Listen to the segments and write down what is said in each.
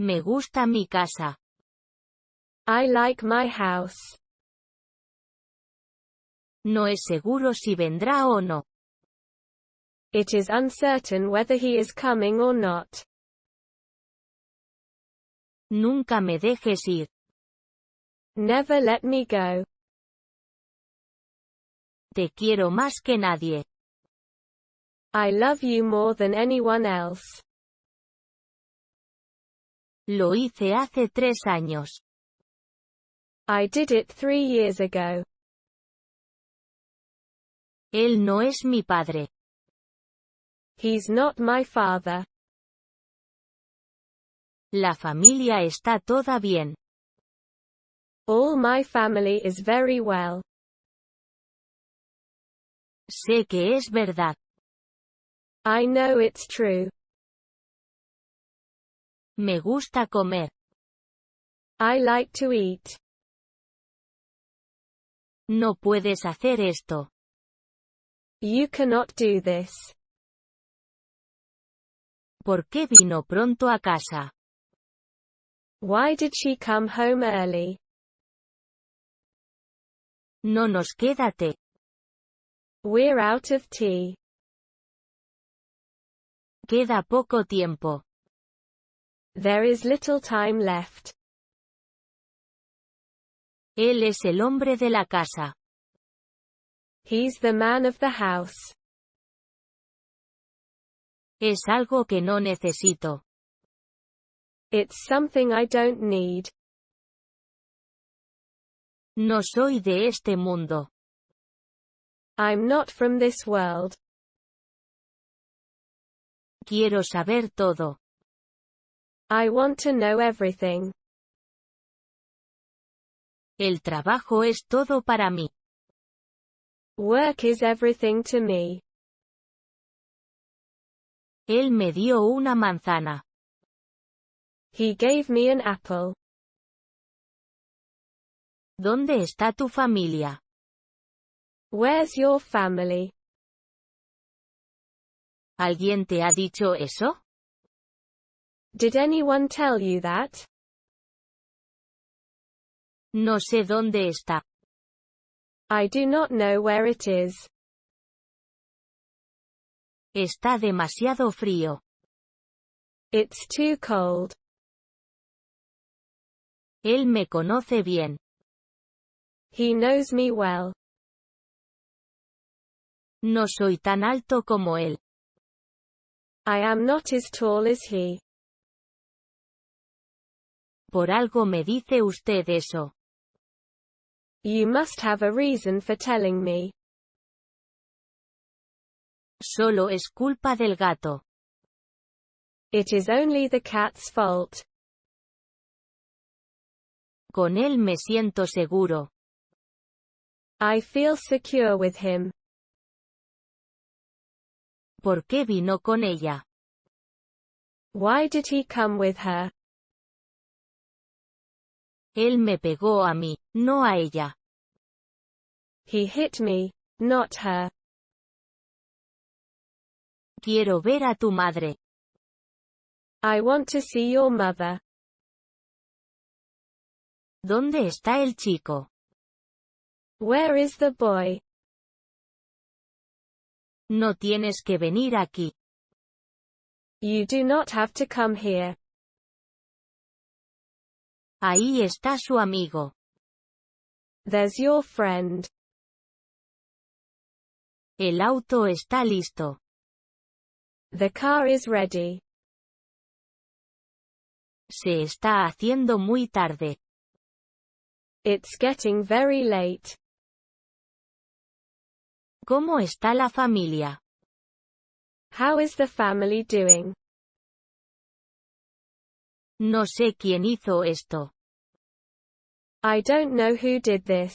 Me gusta mi casa. I like my house. No es seguro si vendrá o no. It is uncertain whether he is coming or not. Nunca me dejes ir. Never let me go. Te quiero más que nadie. I love you more than anyone else. Lo hice hace 3 años. I did it 3 years ago. Él no es mi padre. He's not my father. La familia está toda bien. All my family is very well. Sé que es verdad. I know it's true. Me gusta comer. I like to eat. No puedes hacer esto. You cannot do this. ¿Por qué vino pronto a casa? Why did she come home early? No nos queda té. We're out of tea. Queda poco tiempo. There is little time left. Él es el hombre de la casa. He's the man of the house. Es algo que no necesito. It's something I don't need. No soy de este mundo. I'm not from this world. Quiero saber todo. I want to know everything. El trabajo es todo para mí. Work is everything to me. Él me dio una manzana. He gave me an apple. ¿Dónde está tu familia? Where's your family? ¿Alguien te ha dicho eso? Did anyone tell you that? No sé dónde está. I do not know where it is. Está demasiado frío. It's too cold. Él me conoce bien. He knows me well. No soy tan alto como él. I am not as tall as he. Por algo me dice usted eso. You must have a reason for telling me. Solo es culpa del gato. It is only the cat's fault. Con él me siento seguro. I feel secure with him. ¿Por qué vino con ella? Why did he come with her? Él me pegó a mí, no a ella. He hit me, not her. Quiero ver a tu madre. I want to see your mother. ¿Dónde está el chico? Where is the boy? No tienes que venir aquí. You do not have to come here. Ahí está su amigo. There's your friend. El auto está listo. The car is ready. Se está haciendo muy tarde. It's getting very late. ¿Cómo está la familia? How is the family doing? No sé quién hizo esto. I don't know who did this.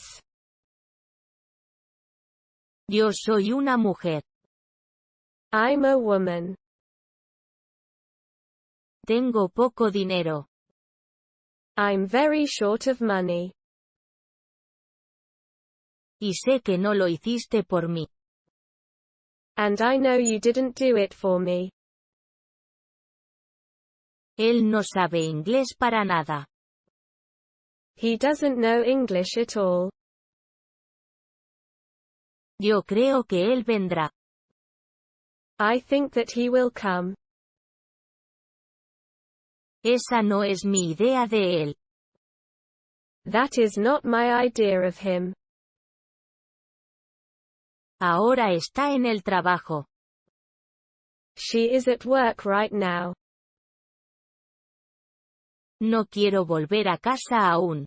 Yo soy una mujer. I'm a woman. Tengo poco dinero. I'm very short of money. Y sé que no lo hiciste por mí. And I know you didn't do it for me. Él no sabe inglés para nada. He doesn't know English at all. Yo creo que él vendrá. I think that he will come. Esa no es mi idea de él. That is not my idea of him. Ahora está en el trabajo. She is at work right now. No quiero volver a casa aún.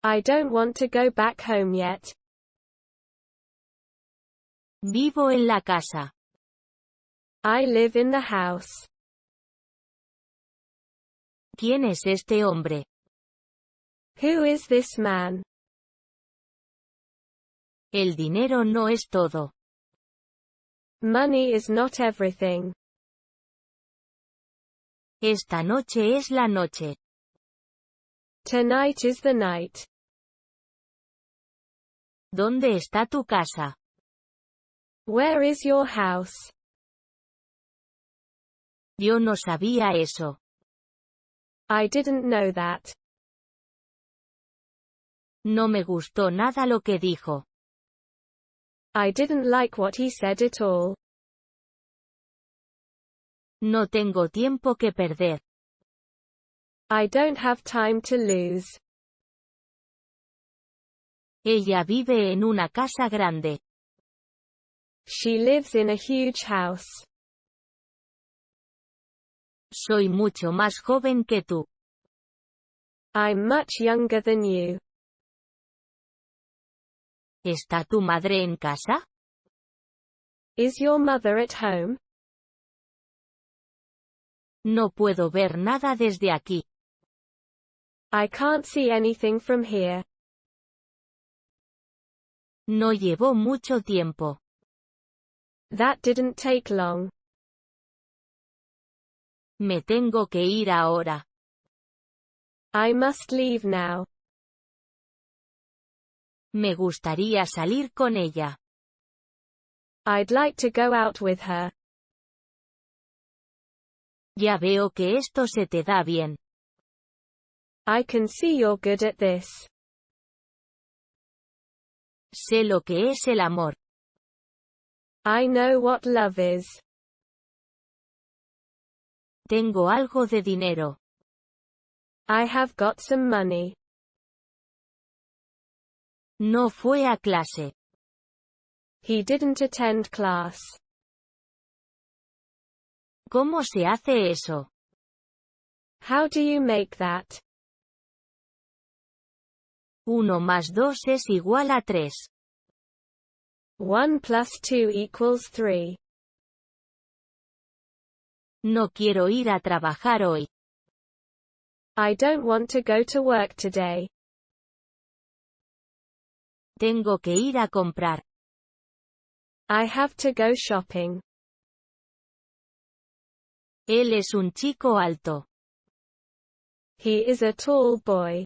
I don't want to go back home yet. Vivo en la casa. I live in the house. ¿Quién es este hombre? Who is this man? El dinero no es todo. Money is not everything. Esta noche es la noche. Tonight is the night. ¿Dónde está tu casa? Where is your house? Yo no sabía eso. I didn't know that. No me gustó nada lo que dijo. I didn't like what he said at all. No tengo tiempo que perder. I don't have time to lose. Ella vive en una casa grande. She lives in a huge house. Soy mucho más joven que tú. I'm much younger than you. ¿Está tu madre en casa? Is your mother at home? No puedo ver nada desde aquí. I can't see anything from here. No llevó mucho tiempo. That didn't take long. Me tengo que ir ahora. I must leave now. Me gustaría salir con ella. I'd like to go out with her. Ya veo que esto se te da bien. I can see you're good at this. Sé lo que es el amor. I know what love is. Tengo algo de dinero. I have got some money. No fue a clase. He didn't attend class. ¿Cómo se hace eso? How do you make that? 1 más 2 es igual a 3. 1 plus 2 equals 3. No quiero ir a trabajar hoy. I don't want to go to work today. Tengo que ir a comprar. I have to go shopping. Él es un chico alto. He is a tall boy.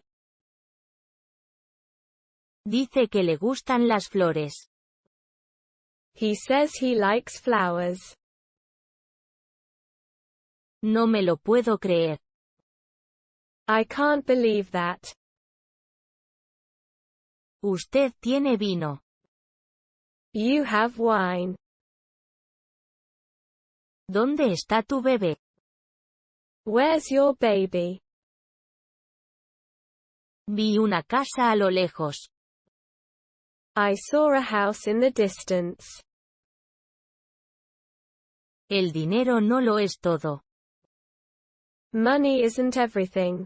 Dice que le gustan las flores. He says he likes flowers. No me lo puedo creer. I can't believe that. Usted tiene vino. You have wine. ¿Dónde está tu bebé? Where's your baby? Vi una casa a lo lejos. I saw a house in the distance. El dinero no lo es todo. Money isn't everything.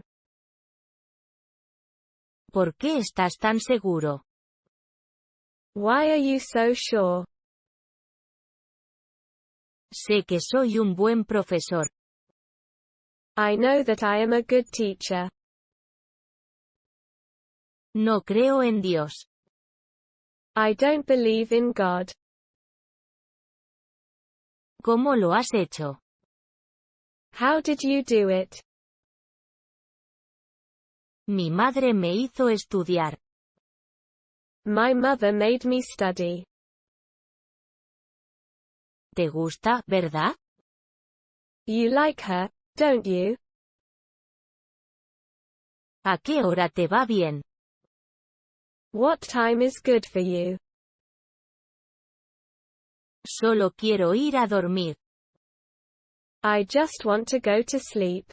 ¿Por qué estás tan seguro? Why are you so sure? Sé que soy un buen profesor. I know that I am a good teacher. No creo en Dios. I don't believe in God. ¿Cómo lo has hecho? How did you do it? Mi madre me hizo estudiar. My mother made me study. ¿Te gusta, verdad? You like her, don't you? ¿A qué hora te va bien? What time is good for you? Solo quiero ir a dormir. I just want to go to sleep.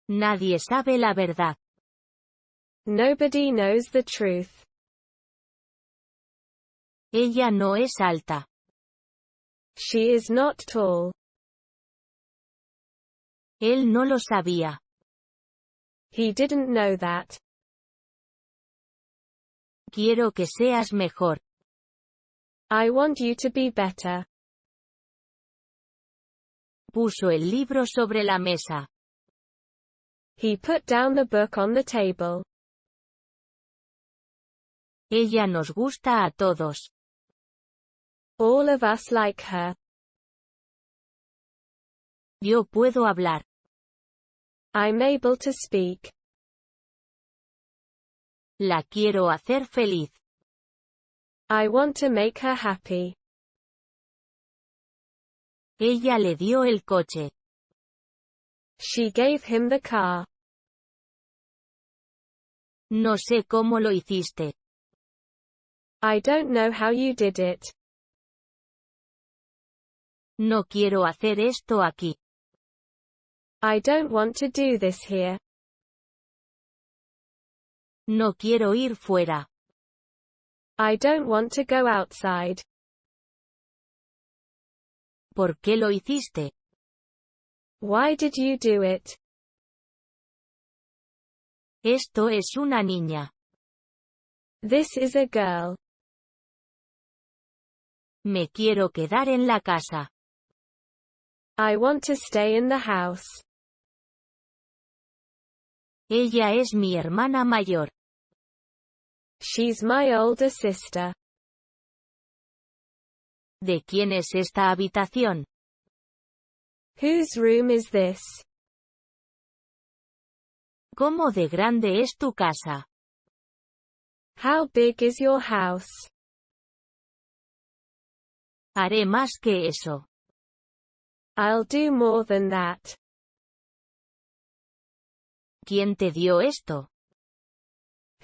Nadie sabe la verdad. Nobody knows the truth. Ella no es alta. She is not tall. Él no lo sabía. He didn't know that. Quiero que seas mejor. I want you to be better. Puso el libro sobre la mesa. He put down the book on the table. Ella nos gusta a todos. All of us like her. Yo puedo hablar. I'm able to speak. La quiero hacer feliz. I want to make her happy. Ella le dio el coche. She gave him the car. No sé cómo lo hiciste. I don't know how you did it. No quiero hacer esto aquí. I don't want to do this here. No quiero ir fuera. I don't want to go outside. ¿Por qué lo hiciste? Why did you do it? Esto es una niña. This is a girl. Me quiero quedar en la casa. I want to stay in the house. Ella es mi hermana mayor. She's my older sister. ¿De quién es esta habitación? Whose room is this? ¿Cómo de grande es tu casa? How big is your house? Haré más que eso. I'll do more than that. ¿Quién te dio esto?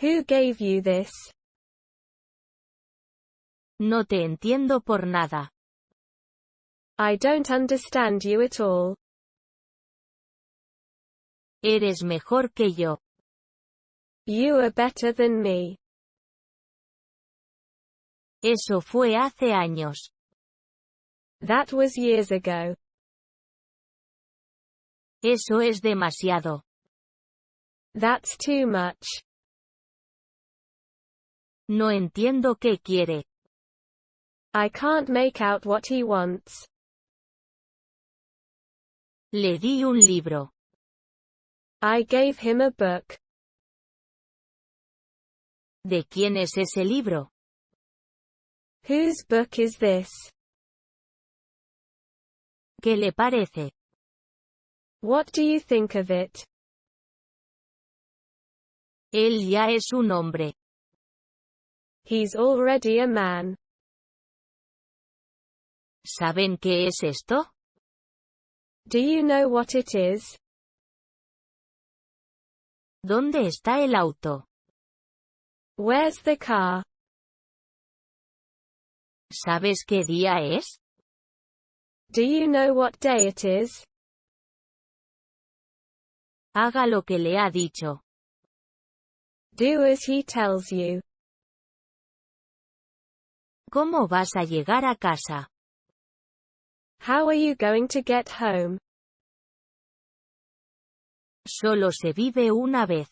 Who gave you this? No te entiendo por nada. I don't understand you at all. Eres mejor que yo. You are better than me. Eso fue hace años. That was years ago. Eso es demasiado. That's too much. No entiendo qué quiere. I can't make out what he wants. Le di un libro. I gave him a book. ¿De quién es ese libro? Whose book is this? ¿Qué le parece? What do you think of it? Él ya es un hombre. He's already a man. ¿Saben qué es esto? Do you know what it is? ¿Dónde está el auto? Where's the car? ¿Sabes qué día es? Do you know what day it is? Haga lo que le ha dicho. Do as he tells you. ¿Cómo vas a llegar a casa? How are you going to get home? Solo se vive una vez.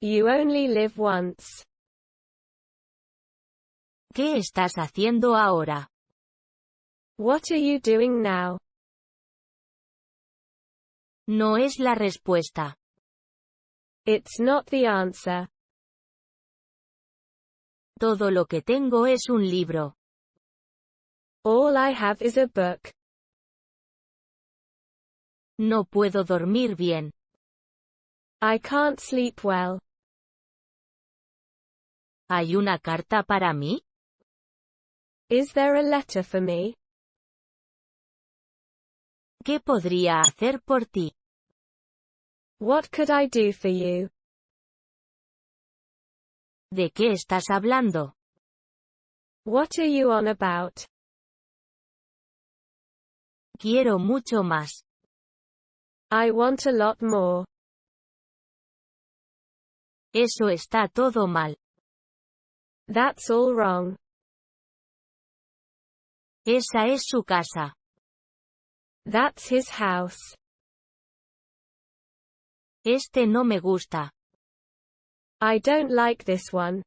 You only live once. ¿Qué estás haciendo ahora? What are you doing now? No es la respuesta. It's not the answer. Todo lo que tengo es un libro. All I have is a book. No puedo dormir bien. I can't sleep well. ¿Hay una carta para mí? Is there a letter for me? ¿Qué podría hacer por ti? What could I do for you? ¿De qué estás hablando? What are you on about? Quiero mucho más. I want a lot more. Eso está todo mal. That's all wrong. Esa es su casa. That's his house. Este no me gusta. I don't like this one.